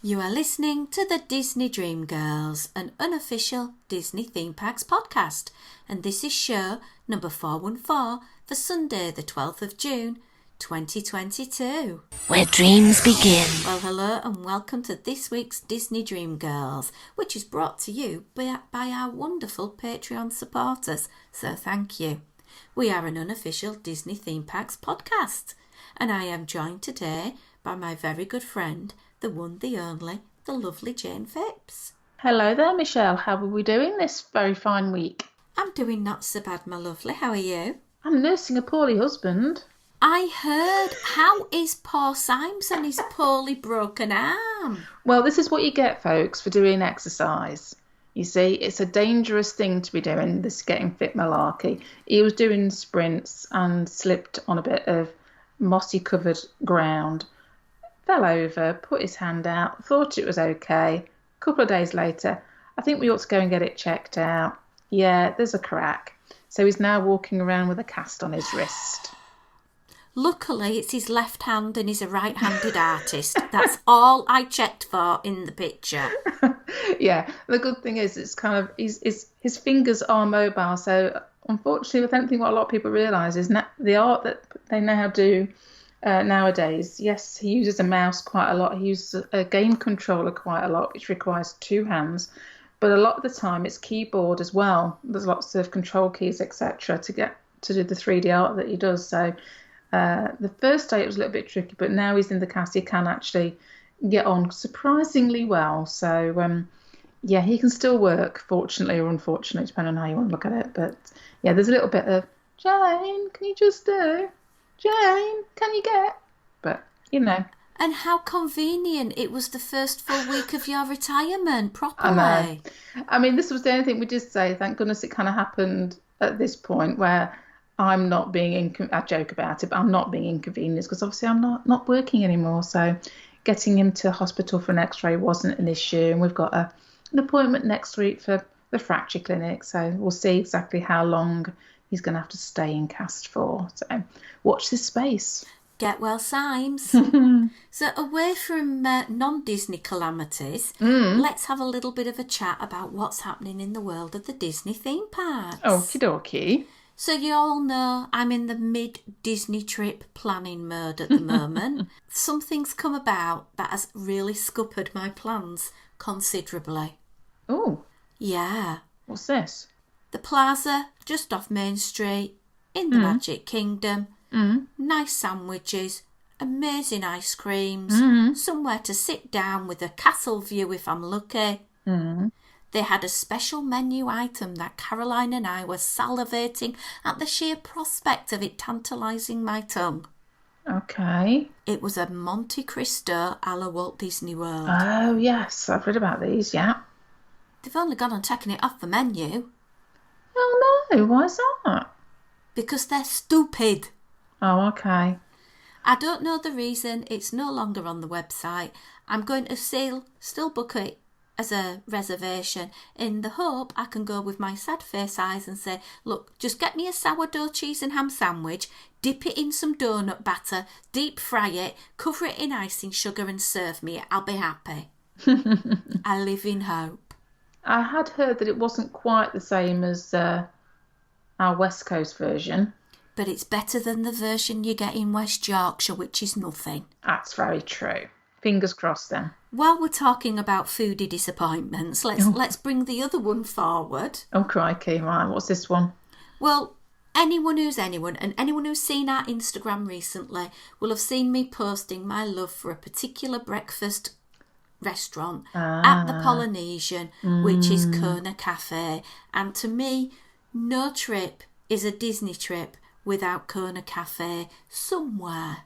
You are listening to the Disney Dream Girls, an unofficial Disney Theme Parks podcast, and this is show number 414 for Sunday the 12th of June 2022. Where dreams begin. Well, hello and welcome to this week's Disney Dream Girls, which is brought to you by our wonderful Patreon supporters, so thank you. We are an unofficial Disney Theme Parks podcast, and I am joined today by my very good friend, the one, the only, the lovely Jane Phipps. Hello there, Michelle. How are we doing this very fine week? I'm doing not so bad, my lovely. How are you? I'm nursing a poorly husband. I heard. How is poor Symes and his poorly broken arm? Well, this is what you get, folks, for doing exercise. You see, it's a dangerous thing to be doing, this getting fit malarkey. He was doing sprints and slipped on a bit of mossy-covered ground. Fell over, put his hand out, thought it was okay. A couple of days later, I think we ought to go and get it checked out. Yeah, there's a crack. So he's now walking around with a cast on his wrist. Luckily, it's his left hand and he's a right-handed artist. That's all I checked for in the picture. Yeah, the good thing is it's kind of, his fingers are mobile. So unfortunately, I don't think what a lot of people realise is the art that they now do nowadays. Yes, he uses a mouse quite a lot. He uses a game controller quite a lot, which requires two hands. But a lot of the time, it's keyboard as well. There's lots of control keys, etc., to get to do the 3D art that he does. So the first day it was a little bit tricky, but now he's in the cast, he can actually get on surprisingly well. So yeah, he can still work, fortunately or unfortunately, depending on how you want to look at it. But yeah, there's a little bit of, Jane, can you just do? Jane, can you get? But, you know. And how convenient. It was the first full week of your retirement, properly. I know. I mean, this was the only thing we did say. Thank goodness it kind of happened at this point where I'm not being, I joke about it, but I'm not being inconvenienced because obviously I'm not working anymore. So getting him to hospital for an x-ray wasn't an issue. And we've got an appointment next week for the fracture clinic. So we'll see exactly how long he's going to have to stay in cast for. So watch this space. Get well, Symes. So away from non-Disney calamities, let's have a little bit of a chat about what's happening in the world of the Disney theme parks. Okie dokie. So you all know I'm in the mid-Disney trip planning mode at the moment. Something's come about that has really scuppered my plans considerably. Oh. Yeah. What's this? The Plaza, just off Main Street, in the Magic Kingdom. Nice sandwiches, amazing ice creams, somewhere to sit down with a castle view if I'm lucky. They had a special menu item that Caroline and I were salivating at the sheer prospect of it tantalising my tongue. Okay. It was a Monte Cristo a la Walt Disney World. Oh, yes. I've read about these, yeah. They've only gone on taking it off the menu. Oh, no. Why is that? Because they're stupid. Oh, okay. I don't know the reason. It's no longer on the website. I'm going to still book it as a reservation in the hope I can go with my sad face eyes and say, look, just get me a sourdough cheese and ham sandwich, dip it in some donut batter, deep fry it, cover it in icing sugar and serve me. I'll be happy. I live in hope. I had heard that it wasn't quite the same as our West Coast version. But it's better than the version you get in West Yorkshire, which is nothing. That's very true. Fingers crossed then. While we're talking about foodie disappointments, let's bring the other one forward. Oh, crikey. Right, what's this one? Well, anyone who's seen our Instagram recently will have seen me posting my love for a particular breakfast restaurant at the Polynesian, which is Kona Cafe. And to me, no trip is a Disney trip without Kona Cafe somewhere.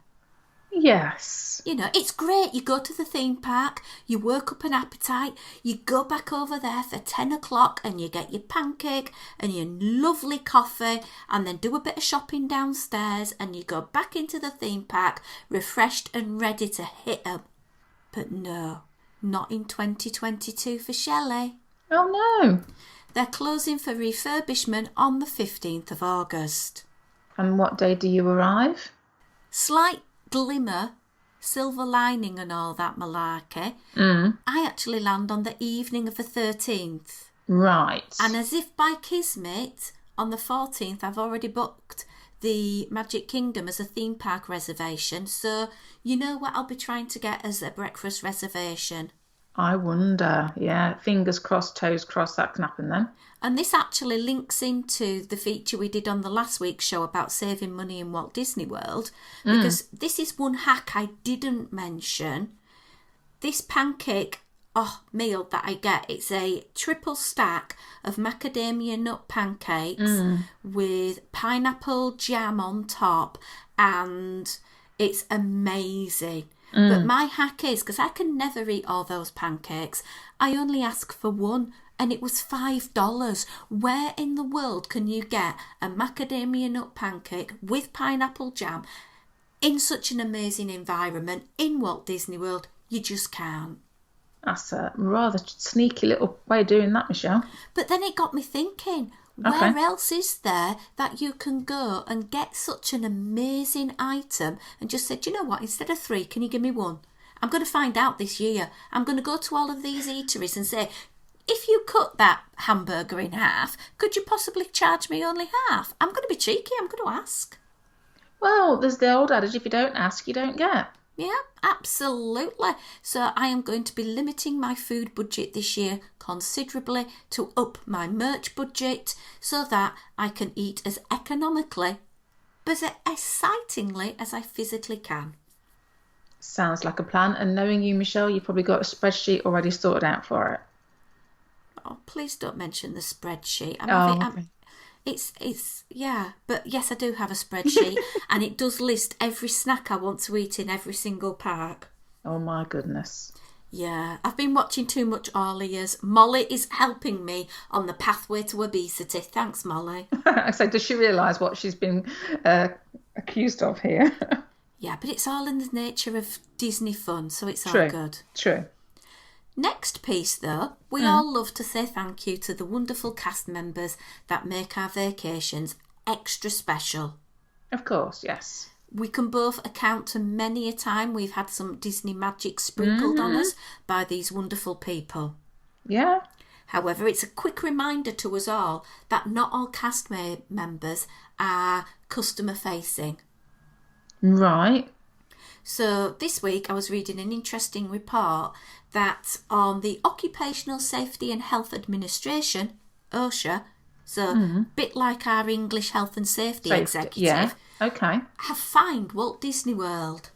Yes. You know, it's great. You go to the theme park, you work up an appetite, you go back over there for 10 o'clock and you get your pancake and your lovely coffee and then do a bit of shopping downstairs and you go back into the theme park refreshed and ready to hit 'em. But no, not in 2022 for Shelley. Oh, no. They're closing for refurbishment on the 15th of August. And what day do you arrive? Slight glimmer silver lining and all that malarkey, I actually land on the evening of the 13th. Right. And as if by kismet, on the 14th, I've already booked the Magic Kingdom as a theme park reservation. So you know what I'll be trying to get as a breakfast reservation. I wonder. Yeah, fingers crossed, toes crossed, that can happen then. And this actually links into the feature we did on the last week's show about saving money in Walt Disney World, because this is one hack I didn't mention. This pancake meal that I get, it's a triple stack of macadamia nut pancakes with pineapple jam on top, and it's amazing. But my hack is, because I can never eat all those pancakes, I only ask for one, and it was $5. Where in the world can you get a macadamia nut pancake with pineapple jam in such an amazing environment in Walt Disney World? You just can't. That's a rather sneaky little way of doing that, Michelle. But then it got me thinking, where else is there that you can go and get such an amazing item and just say, do you know what, instead of 3, can you give me 1? I'm going to find out this year. I'm going to go to all of these eateries and say, if you cut that hamburger in half, could you possibly charge me only half? I'm going to be cheeky. I'm going to ask. Well, there's the old adage, if you don't ask, you don't get. Yeah, absolutely. So I am going to be limiting my food budget this year considerably to up my merch budget so that I can eat as economically but as excitingly as I physically can. Sounds like a plan. And knowing you, Michelle, you've probably got a spreadsheet already sorted out for it. Oh, please don't mention the spreadsheet. Okay. It's yeah, but yes, I do have a spreadsheet and it does list every snack I want to eat in every single park. Oh my goodness. Yeah, I've been watching too much Orleans. Molly is helping me on the pathway to obesity. Thanks, Molly. So does she realise what she's been accused of here? Yeah, but it's all in the nature of Disney fun, so it's True. all good. True. Next piece, though, we all love to say thank you to the wonderful cast members that make our vacations extra special. Of course, yes. We can both account to many a time we've had some Disney magic sprinkled on us by these wonderful people. Yeah. However, it's a quick reminder to us all that not all cast members are customer facing. Right. So this week I was reading an interesting report that on the Occupational Safety and Health Administration, OSHA, so bit like our English Health and Safety Executive, Yeah. Okay. have fined Walt Disney World.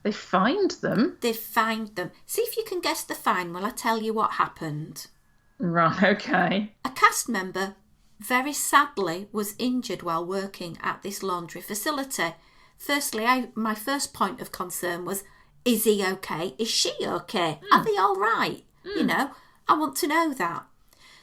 They fined them? They've fined them. See if you can guess the fine while I tell you what happened. Right, okay. A cast member, very sadly, was injured while working at this laundry facility. Firstly, my first point of concern was, is he okay? Is she okay? Are they all right? You know, I want to know that.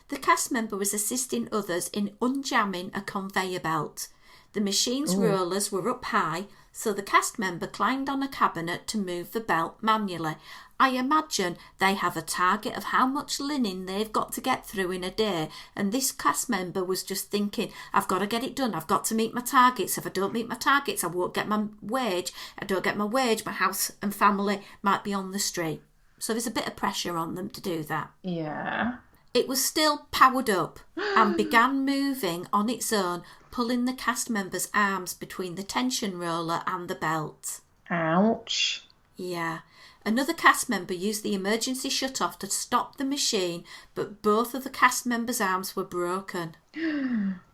The cast member was assisting others in unjamming a conveyor belt. The machine's rollers were up high, so the cast member climbed on a cabinet to move the belt manually. I imagine they have a target of how much linen they've got to get through in a day, and this cast member was just thinking, I've got to get it done, I've got to meet my targets. If I don't meet my targets, I won't get my wage. I don't get my wage, my house and family might be on the street. So there's a bit of pressure on them to do that. Yeah. It was still powered up and began moving on its own, pulling the cast member's arms between the tension roller and the belt. Ouch. Yeah. Another cast member used the emergency shut-off to stop the machine, but both of the cast members' arms were broken.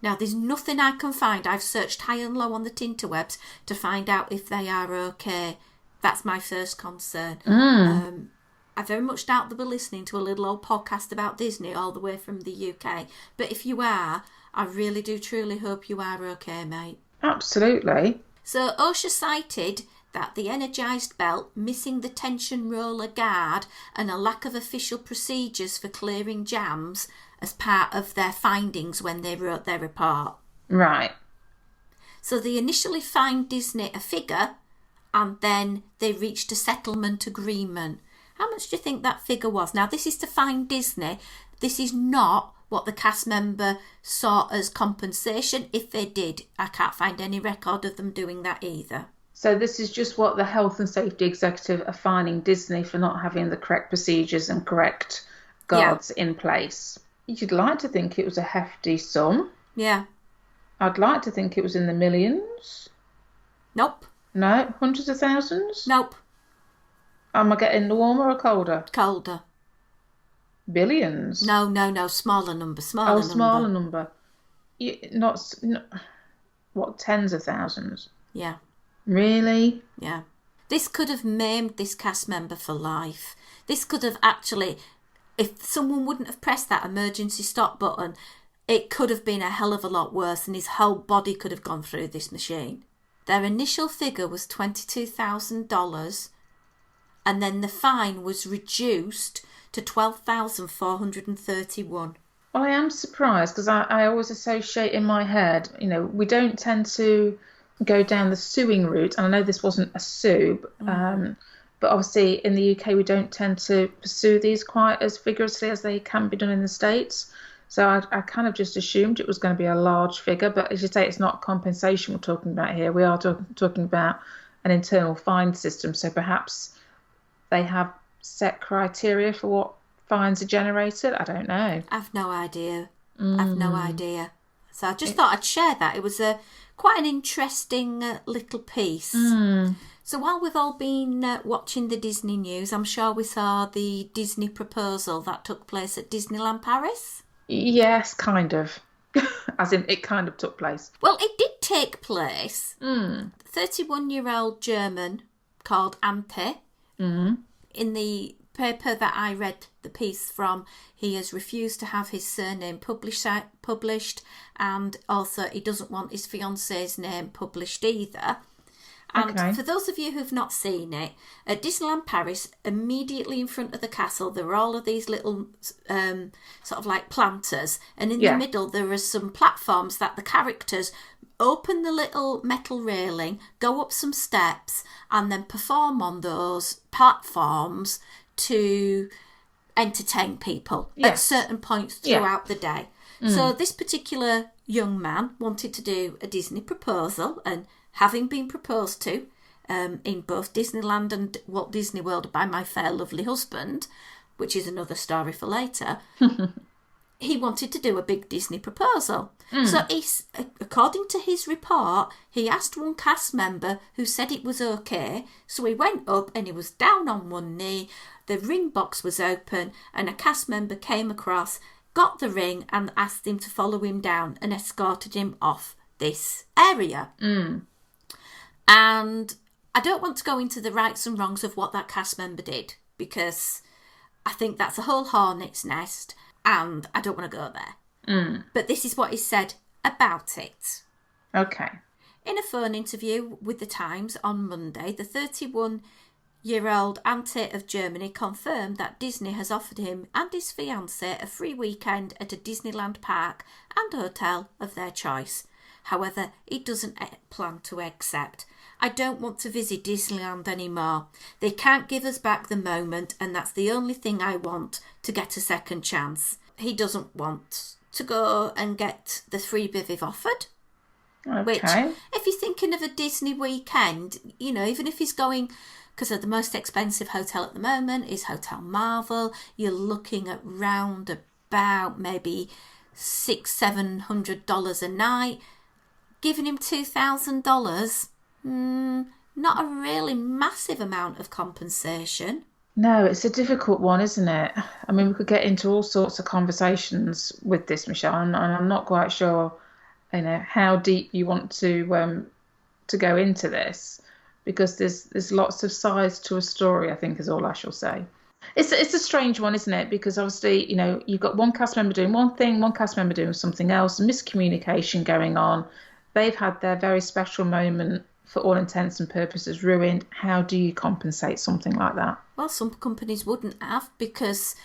Now, there's nothing I can find. I've searched high and low on the tinterwebs to find out if they are okay. That's my first concern. I very much doubt they'll be listening to a little old podcast about Disney all the way from the UK. But if you are, I really do truly hope you are okay, mate. Absolutely. So OSHA cited that the energised belt, missing the tension roller guard and a lack of official procedures for clearing jams as part of their findings when they wrote their report. Right. So they initially fined Disney a figure and then they reached a settlement agreement. How much do you think that figure was? Now, this is to fine Disney. This is not what the cast member saw as compensation. If they did, I can't find any record of them doing that either. So this is just what the health and safety executive are fining Disney for not having the correct procedures and correct Yeah, guards in place. You'd like to think it was a hefty sum. yeah. I'd like to think it was in the millions. Nope, No, hundreds of thousands. nope. Am I getting warmer or colder? Colder. Billions. No, no, no. Smaller number, Oh, smaller smaller number. number. Not what, tens of thousands? Yeah, Really? yeah. This could have maimed this cast member for life. This could have actually, if someone wouldn't have pressed that emergency stop button, it could have been a hell of a lot worse and his whole body could have gone through this machine. Their initial figure was $22,000 and then the fine was reduced to $12,431. Well, I am surprised because I always associate in my head, we don't tend to go down the suing route. And I know this wasn't a sue, but obviously in the UK we don't tend to pursue these quite as vigorously as they can be done in the States. So I kind of just assumed it was going to be a large figure. But as you say, it's not compensation we're talking about here. We are talking about an internal fine system. So perhaps they have set criteria for what fines are generated. I don't know. I've no idea. I've no idea. So I just thought I'd share that. It was quite an interesting little piece. So while we've all been watching the Disney news, I'm sure we saw the Disney proposal that took place at Disneyland Paris. Yes, kind of. As in, it kind of took place. Well, it did take place. 31-year-old German called Ante. In the paper that I read the piece from, he has refused to have his surname published, and also he doesn't want his fiance's name published either. And Okay. for those of you who've not seen it, at Disneyland Paris, immediately in front of the castle, there are all of these little sort of like planters, and in the middle there are some platforms that the characters open the little metal railing, go up some steps, and then perform on those platforms to entertain people at Yes. certain points throughout the day. So this particular young man wanted to do a Disney proposal, and having been proposed to in both Disneyland and Walt Disney World by my fair lovely husband, which is another story for later, he wanted to do a big Disney proposal. So according to his report, he asked one cast member who said it was okay. So he went up and he was down on one knee. The ring box was open and a cast member came across, got the ring and asked him to follow him down and escorted him off this area. And I don't want to go into the rights and wrongs of what that cast member did, because I think that's a whole hornet's nest and I don't want to go there. But this is what he said about it. Okay. In a phone interview with The Times on Monday, the 31-year-old Ante of Germany confirmed that Disney has offered him and his fiancée a free weekend at a Disneyland park and hotel of their choice. However, he doesn't plan to accept. I don't want to visit Disneyland anymore. They can't give us back the moment, and that's the only thing I want, to get a second chance. He doesn't want to go and get the freebie they've offered. Okay. Which, if you're thinking of a Disney weekend, even if he's going, because the most expensive hotel at the moment is Hotel Marvel, you're looking at round about maybe $600-700 a night. Giving him $2,000, not a really massive amount of compensation. No, it's a difficult one, isn't it? I mean, we could get into all sorts of conversations with this, Michelle, and I'm not quite sure, how deep you want to go into this, because there's lots of sides to a story, I think is all I shall say. It's a strange one, isn't it? Because obviously, you've got one cast member doing one thing, one cast member doing something else, miscommunication going on. They've had their very special moment, for all intents and purposes, ruined. How do you compensate something like that? Well, some companies wouldn't have, because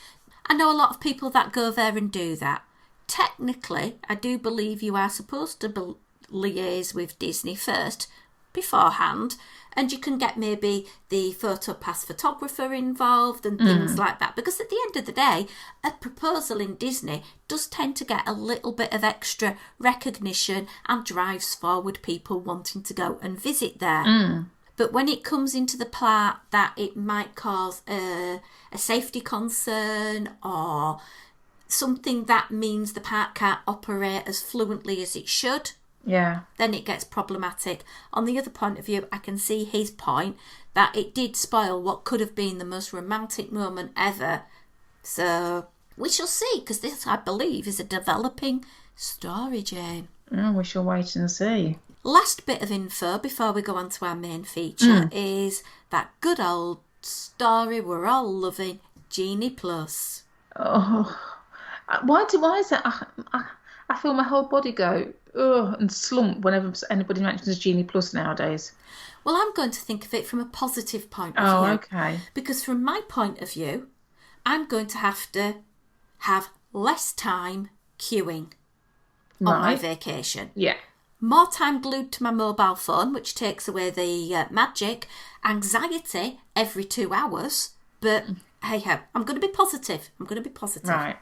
I know a lot of people that go there and do that. Technically, I do believe you are supposed to liaise with Disney first, beforehand, and you can get maybe the PhotoPass photographer involved and things like that, because at the end of the day, a proposal in Disney does tend to get a little bit of extra recognition and drives forward people wanting to go and visit there. But when it comes into the part that it might cause a safety concern or something that means the park can't operate as fluently as it should, then it gets problematic. On the other point of view, I can see his point that it did spoil what could have been the most romantic moment ever. So we shall see, because this, I believe, is a developing story, Jane. We shall wait and see. Last bit of info before we go on to our main feature is that good old story we're all loving, Genie Plus. Oh, why is that? I feel my whole body go and slump whenever anybody mentions Genie Plus nowadays. Well, I'm going to think of it from a positive point of view. Oh, okay. Because from my point of view, I'm going to have less time queuing on my vacation. Yeah. More time glued to my mobile phone, which takes away the magic. Anxiety every 2 hours. But hey-ho, I'm going to be positive. Right.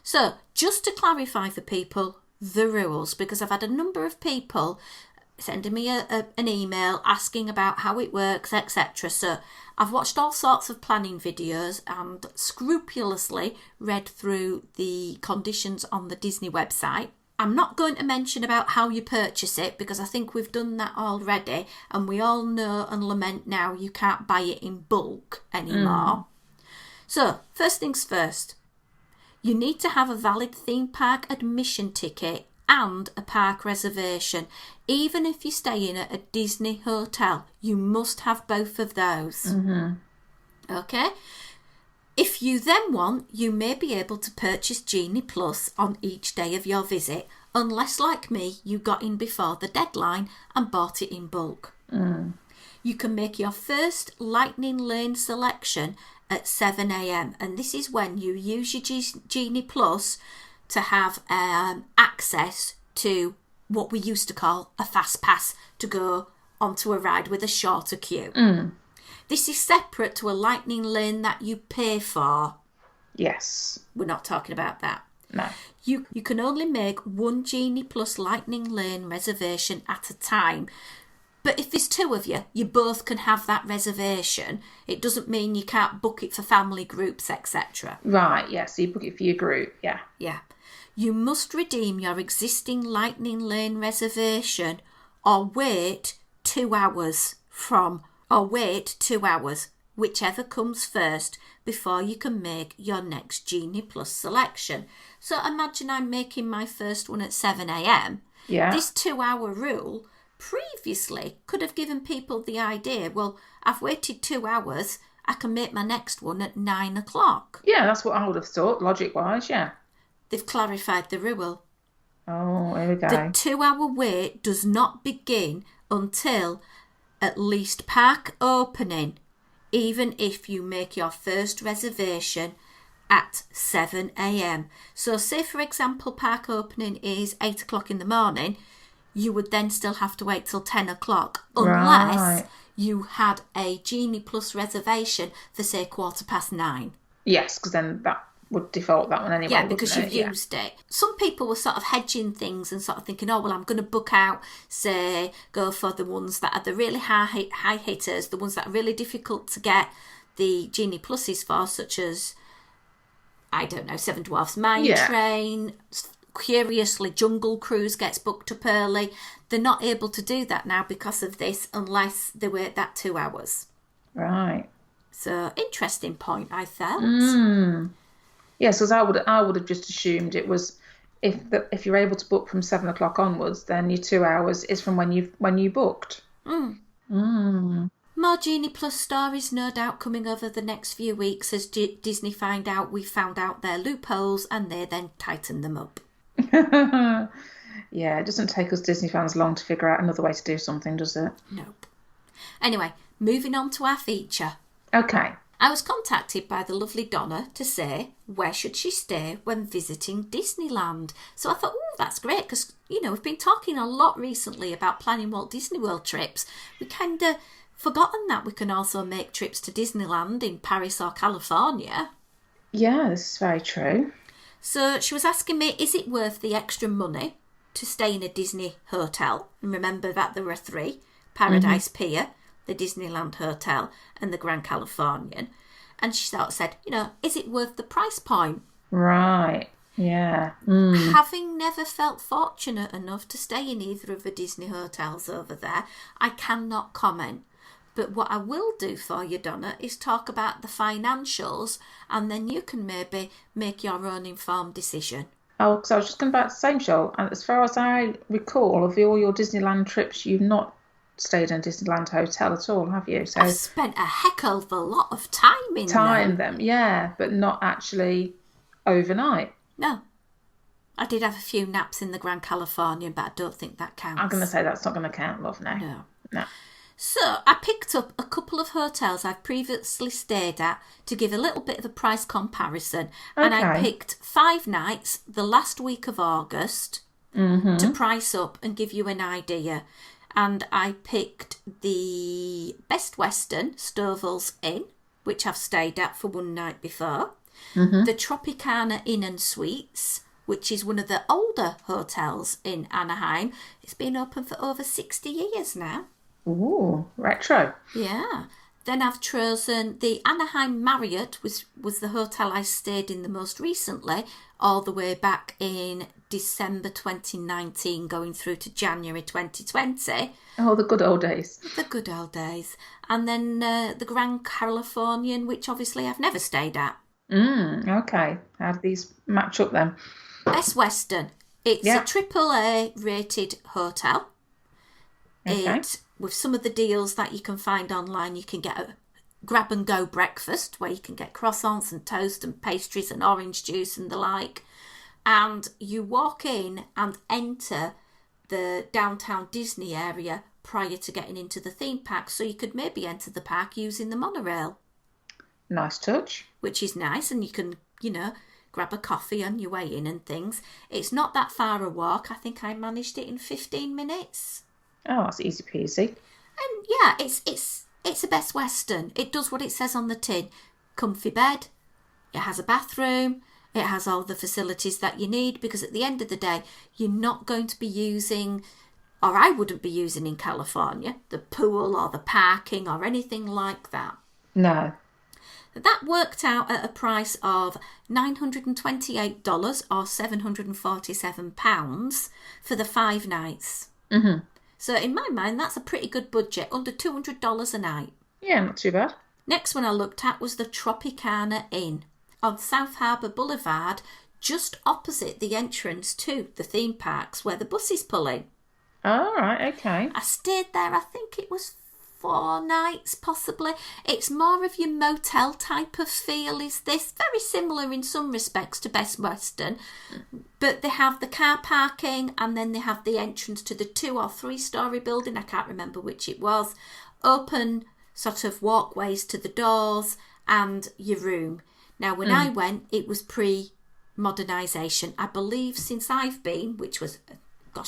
So, just to clarify for people the rules, because I've had a number of people sending me an email asking about how it works, etc. So, I've watched all sorts of planning videos and scrupulously read through the conditions on the Disney website. I'm not going to mention about how you purchase it because I think we've done that already, and we all know and lament now you can't buy it in bulk anymore. So, first things first, you need to have a valid theme park admission ticket and a park reservation. Even if you're staying at a Disney hotel, you must have both of those. Okay? If you then want, you may be able to purchase Genie Plus on each day of your visit, unless, like me, you got in before the deadline and bought it in bulk. You can make your first Lightning Lane selection at 7 a.m. and this is when you use your Genie Plus to have access to what we used to call a fast pass to go onto a ride with a shorter queue. This is separate to a Lightning Lane that you pay for. Yes. We're not talking about that. No. You can only make one Genie Plus Lightning Lane reservation at a time. But if there's two of you, you both can have that reservation. It doesn't mean you can't book it for family groups, etc. Right, yeah, so you book it for your group, yeah. Yeah. You must redeem your existing Lightning Lane reservation or wait 2 hours whichever comes first, before you can make your next Genie Plus selection. So imagine I'm making my first one at 7 a.m. Yeah. This 2 hour rule previously could have given people the idea, well, I've waited 2 hours, I can make my next one at 9 o'clock. Yeah, that's what I would have thought, logic-wise, yeah. They've clarified the rule. Oh, here we go. The 2 hour wait does not begin until at least park opening, even if you make your first reservation at 7 a.m. So say, for example, park opening is 8 o'clock in the morning, you would then still have to wait till 10 o'clock unless you had a Genie Plus reservation for, say, 9:15. Yes, because then that would default that one anyway. Yeah, because you've used it. Some people were sort of hedging things and sort of thinking, oh, well, I'm going to book out, say, go for the ones that are the really high hitters, the ones that are really difficult to get the Genie Pluses for, such as, I don't know, Seven Dwarfs Mine Train. Curiously, Jungle Cruise gets booked up early. They're not able to do that now because of this unless they wait that 2 hours. Right. So, interesting point, I felt. Yes, because I would have just assumed it was if you're able to book from 7 o'clock onwards, then your 2 hours is from when you booked. More Genie Plus stories, no doubt, coming over the next few weeks as Disney found out their loopholes and they then tighten them up. Yeah, it doesn't take us Disney fans long to figure out another way to do something, does it? Nope. Anyway, moving on to our feature. Okay. I was contacted by the lovely Donna to say where should she stay when visiting Disneyland. So I thought, oh, that's great, because, we've been talking a lot recently about planning Walt Disney World trips. We kind of forgotten that we can also make trips to Disneyland in Paris or California. Yeah, this is very true. So she was asking me, is it worth the extra money to stay in a Disney hotel? And remember that there were 3, Paradise Pier, the Disneyland Hotel and the Grand Californian. And she sort of said, is it worth the price point? Right. Yeah. Having never felt fortunate enough to stay in either of the Disney hotels over there, I cannot comment. But what I will do for you, Donna, is talk about the financials, and then you can maybe make your own informed decision. Oh, because I was just going back to the same show, and as far as I recall, of all your Disneyland trips, you've not stayed in a Disneyland hotel at all, have you? So I've spent a heck of a lot of time in them, yeah, but not actually overnight. No. I did have a few naps in the Grand Californian, but I don't think that counts. I'm going to say that's not going to count, love, no. No. So I picked up a couple of hotels I've previously stayed at to give a little bit of a price comparison. Okay. And I picked 5 nights the last week of August to price up and give you an idea. And I picked the Best Western Stovall's Inn, which I've stayed at for one night before. The Tropicana Inn and Suites, which is one of the older hotels in Anaheim. It's been open for over 60 years now. Ooh, retro. Yeah. Then I've chosen the Anaheim Marriott, was the hotel I stayed in the most recently, all the way back in December 2019, going through to January 2020. Oh, the good old days. The good old days. And then the Grand Californian, which obviously I've never stayed at. Okay. How do these match up then? Best Western. It's a AAA rated hotel. Okay. With some of the deals that you can find online, you can get a grab and go breakfast where you can get croissants and toast and pastries and orange juice and the like. And you walk in and enter the downtown Disney area prior to getting into the theme park. So you could maybe enter the park using the monorail. Nice touch. Which is nice, and you can, grab a coffee on your way in and things. It's not that far a walk. I think I managed it in 15 minutes. Oh, that's easy peasy. And yeah, it's a Best Western. It does what it says on the tin. Comfy bed. It has a bathroom. It has all the facilities that you need, because at the end of the day, you're not going to be using, or I wouldn't be using in California, the pool or the parking or anything like that. No. That worked out at a price of $928 or £747 for the 5 nights. So in my mind, that's a pretty good budget, under $200 a night. Yeah, not too bad. Next one I looked at was the Tropicana Inn on South Harbour Boulevard, just opposite the entrance to the theme parks where the buses pull in. All right, okay. I stayed there, I think it was 4 nights, possibly. It's more of your motel type of feel, is this. Very similar in some respects to Best Western, but they have the car parking and then they have the entrance to the 2 or 3 story building, I can't remember which it was, open sort of walkways to the doors and your room. Now, when I went, it was pre-modernisation. I believe since I've been, which was,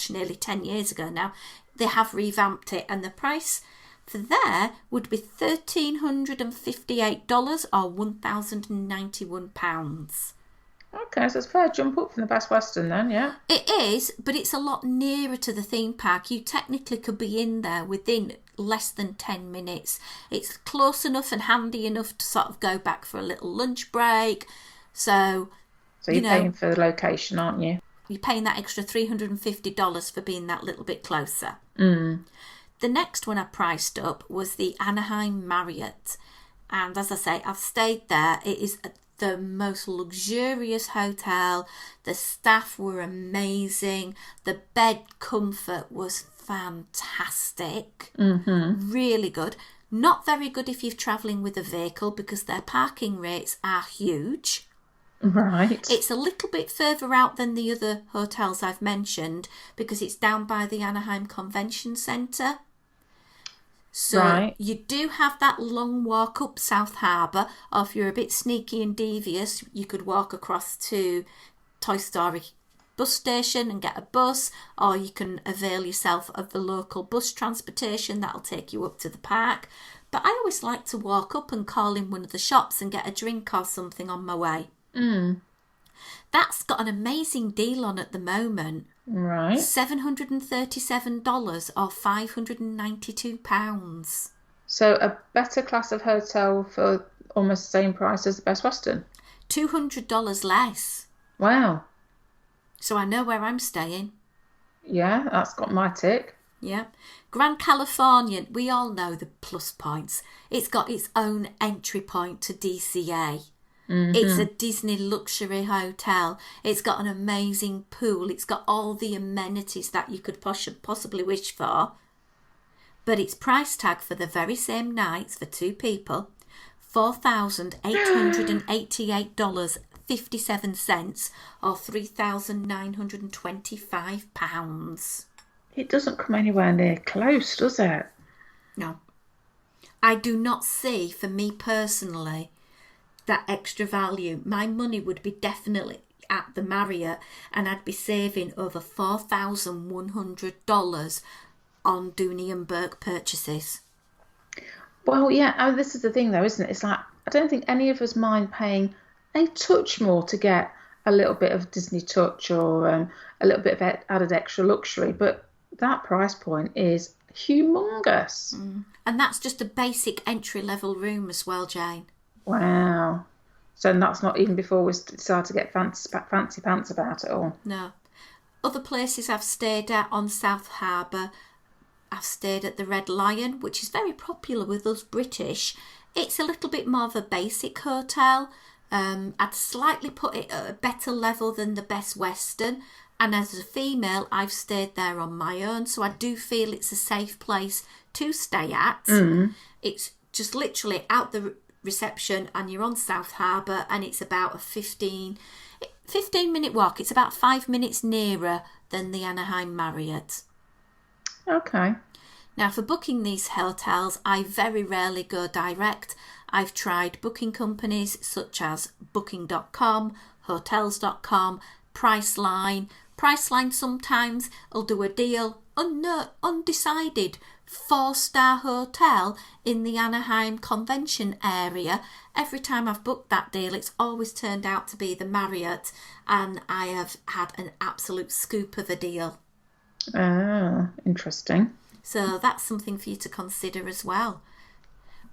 nearly 10 years ago now, they have revamped it, and the price for there would be $1,358 or £1,091. Okay, so it's a fair jump up from the Best Western then, yeah? It is, but it's a lot nearer to the theme park. You technically could be in there within less than 10 minutes. It's close enough and handy enough to sort of go back for a little lunch break. So you're paying for the location, aren't you? You're paying that extra $350 for being that little bit closer. The next one I priced up was the Anaheim Marriott. And as I say, I've stayed there. It is the most luxurious hotel. The staff were amazing. The bed comfort was fantastic. Really good. Not very good if you're travelling with a vehicle, because their parking rates are huge. Right. It's a little bit further out than the other hotels I've mentioned, because it's down by the Anaheim Convention Centre. So you do have that long walk up South Harbour, or if you're a bit sneaky and devious, you could walk across to Toy Story bus station and get a bus, or you can avail yourself of the local bus transportation that'll take you up to the park. But I always like to walk up and call in one of the shops and get a drink or something on my way. That's got an amazing deal on at the moment. Right. $737 or £592. So a better class of hotel for almost the same price as the Best Western. $200 less. Wow. So I know where I'm staying. Yeah, that's got my tick. Yeah. Grand Californian, we all know the plus points. It's got its own entry point to DCA. It's a Disney luxury hotel. It's got an amazing pool. It's got all the amenities that you could possibly wish for. But its price tag for the very same nights for 2 people, $4,888.57 or £3,925. It doesn't come anywhere near close, does it? No. I do not see, for me personally, that extra value. My money would be definitely at the Marriott, and I'd be saving over $4,100 on Dooney and Burke purchases. Well, yeah, this is the thing though, isn't it? It's like, I don't think any of us mind paying a touch more to get a little bit of Disney touch or a little bit of added extra luxury, but that price point is humongous. And that's just a basic entry-level room as well, Jane. Wow. So that's not even before we decide to get fancy pants about it all. No. Other places I've stayed at on South Harbour, I've stayed at the Red Lion, which is very popular with us British. It's a little bit more of a basic hotel. I'd slightly put it at a better level than the Best Western. And as a female, I've stayed there on my own. So I do feel it's a safe place to stay at. It's just literally out the reception and you're on South Harbour, and it's about a 15-minute walk. It's about 5 minutes nearer than the Anaheim Marriott. Okay. Now, for booking these hotels, I very rarely go direct. I've tried booking companies such as Booking.com, Hotels.com, Priceline. Priceline sometimes will do a deal, undecided 4-star hotel in the Anaheim convention area. Every time I've booked that deal, it's always turned out to be the Marriott, and I have had an absolute scoop of a deal. Oh, interesting. So that's something for you to consider as well.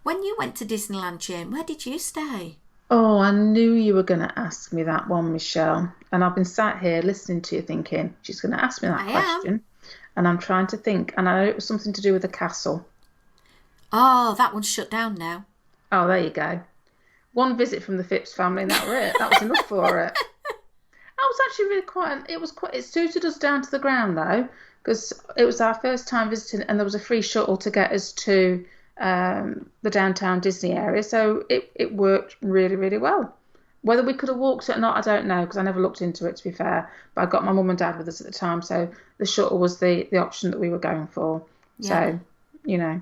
When you went to Disneyland, Jane, where did you stay? Oh, I knew you were going to ask me that one, Michelle. And I've been sat here listening to you thinking, she's going to ask me that question. And I'm trying to think. And I know it was something to do with the castle. Oh, that one's shut down now. Oh, there you go. One visit from the Phipps family and that was it. That was enough for it. I was actually really it suited us down to the ground though, because it was our first time visiting and there was a free shuttle to get us to the downtown Disney area. So it worked really, really well. Whether we could have walked it or not, I don't know, because I never looked into it, to be fair. But I got my mum and dad with us at the time, so the shuttle was the option that we were going for. Yeah. So, you know,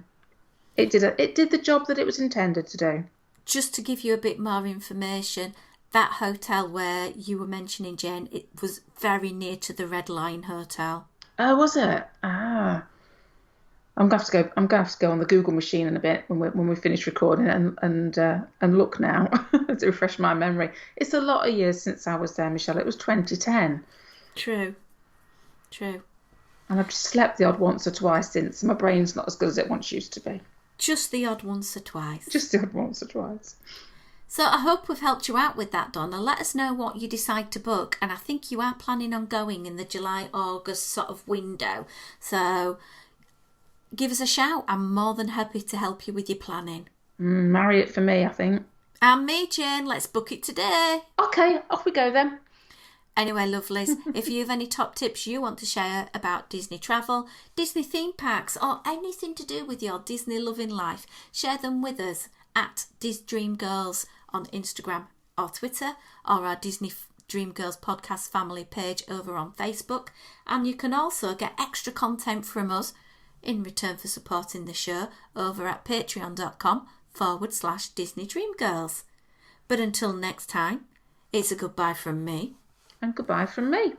it did the job that it was intended to do. Just to give you a bit more information, that hotel where you were mentioning, Jane, it was very near to the Red Lion Hotel. Oh, was it? Ah. I'm going to have to go on the Google machine in a bit when we finish recording and look now to refresh my memory. It's a lot of years since I was there, Michelle. It was 2010. True. And I've just slept the odd once or twice since. My brain's not as good as it once used to be. Just the odd once or twice. Just the odd once or twice. So I hope we've helped you out with that, Donna. Let us know what you decide to book. And I think you are planning on going in the July-August sort of window. So give us a shout. I'm more than happy to help you with your planning. Marriott for me, I think. And me, Jane. Let's book it today. Okay, off we go then. Anyway, lovelies, if you have any top tips you want to share about Disney travel, Disney theme parks, or anything to do with your Disney loving life, share them with us at DisDreamGirls on Instagram or Twitter, or our Disney Dream Girls podcast family page over on Facebook. And you can also get extra content from us in return for supporting the show over at patreon.com/Disney Dream Girls. But until next time, it's a goodbye from me. And goodbye from me.